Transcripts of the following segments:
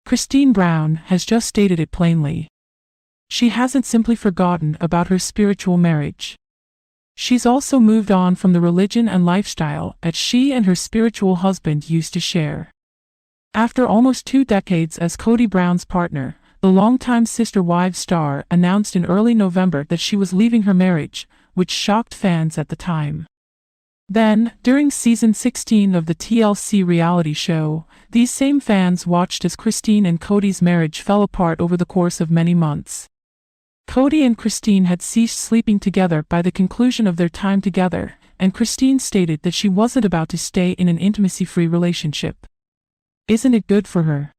Christine Brown has just stated it plainly. She hasn't simply forgotten about her spiritual marriage. She's also moved on from the religion and lifestyle that she and her spiritual husband used to share. After almost 2 decades as Kody Brown's partner, the longtime Sister Wives star announced in early November that she was leaving her marriage, which shocked fans at the time. Then, during season 16 of the TLC reality show, these same fans watched as Christine and Kody's marriage fell apart over the course of many months. Kody and Christine had ceased sleeping together by the conclusion of their time together, and Christine stated that she wasn't about to stay in an intimacy-free relationship. Isn't it good for her?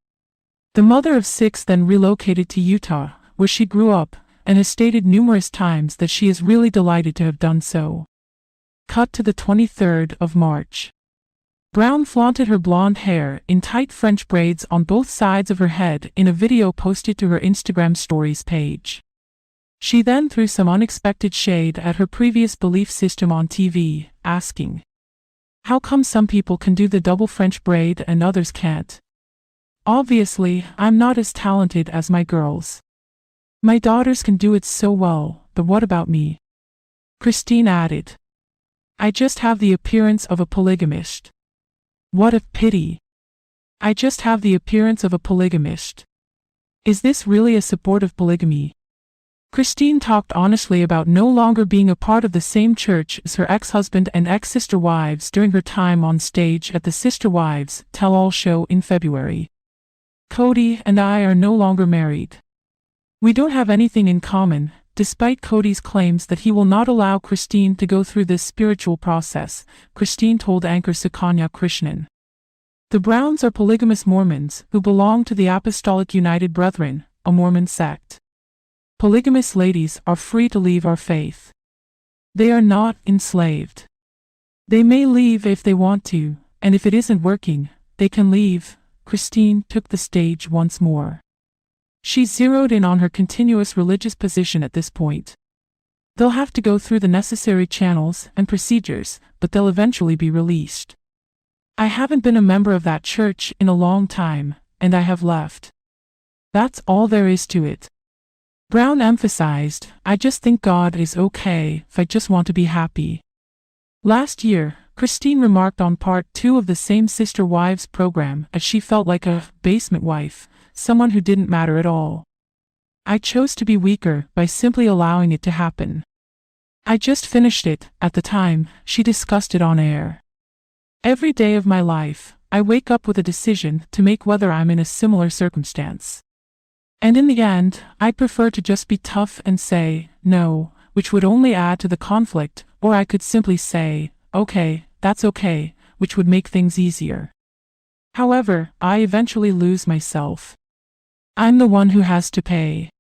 The mother of 6 then relocated to Utah, where she grew up, and has stated numerous times that she is really delighted to have done so. Cut to the 23rd of March. Brown flaunted her blonde hair in tight French braids on both sides of her head in a video posted to her Instagram stories page. She then threw some unexpected shade at her previous belief system on TV, asking, "How come some people can do the double French braid and others can't? Obviously, I'm not as talented as my girls. My daughters can do it so well, but what about me?" Christine added, "I just have the appearance of a polygamist. What a pity. I just have the appearance of a polygamist. Is this really a support of polygamy?" Christine talked honestly about no longer being a part of the same church as her ex-husband and ex-Sister Wives during her time on stage at the Sister Wives tell-all show in February. "Kody and I are no longer married. We don't have anything in common." Despite Kody's claims that he will not allow Christine to go through this spiritual process, Christine told anchor Sukanya Krishnan. "The Browns are polygamous Mormons who belong to the Apostolic United Brethren, a Mormon sect. Polygamous ladies are free to leave our faith. They are not enslaved. They may leave if they want to, and if it isn't working, they can leave." Christine took the stage once more. She zeroed in on her continuous religious position at this point. "They'll have to go through the necessary channels and procedures, but they'll eventually be released. I haven't been a member of that church in a long time, and I have left. That's all there is to it." Brown emphasized, "I just think God is okay if I just want to be happy." Last year, Christine remarked on part 2 of the same Sister Wives program as she felt like a basement wife, someone who didn't matter at all. "I chose to be weaker by simply allowing it to happen. I just finished it." At the time, she discussed it on air. "Every day of my life, I wake up with a decision to make whether I'm in a similar circumstance. And in the end, I prefer to just be tough and say, no, which would only add to the conflict, or I could simply say, okay, that's okay, which would make things easier. However, I eventually lose myself. I'm the one who has to pay."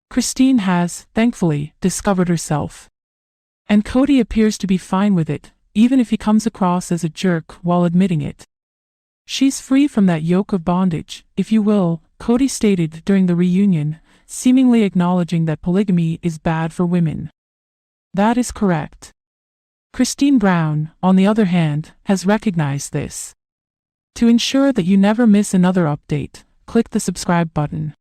Christine has, thankfully, discovered herself. And Kody appears to be fine with it, even if he comes across as a jerk while admitting it. "She's free from that yoke of bondage, if you will," Kody stated during the reunion, seemingly acknowledging that polygamy is bad for women. That is correct. Christine Brown, on the other hand, has recognized this. To ensure that you never miss another update, click the subscribe button.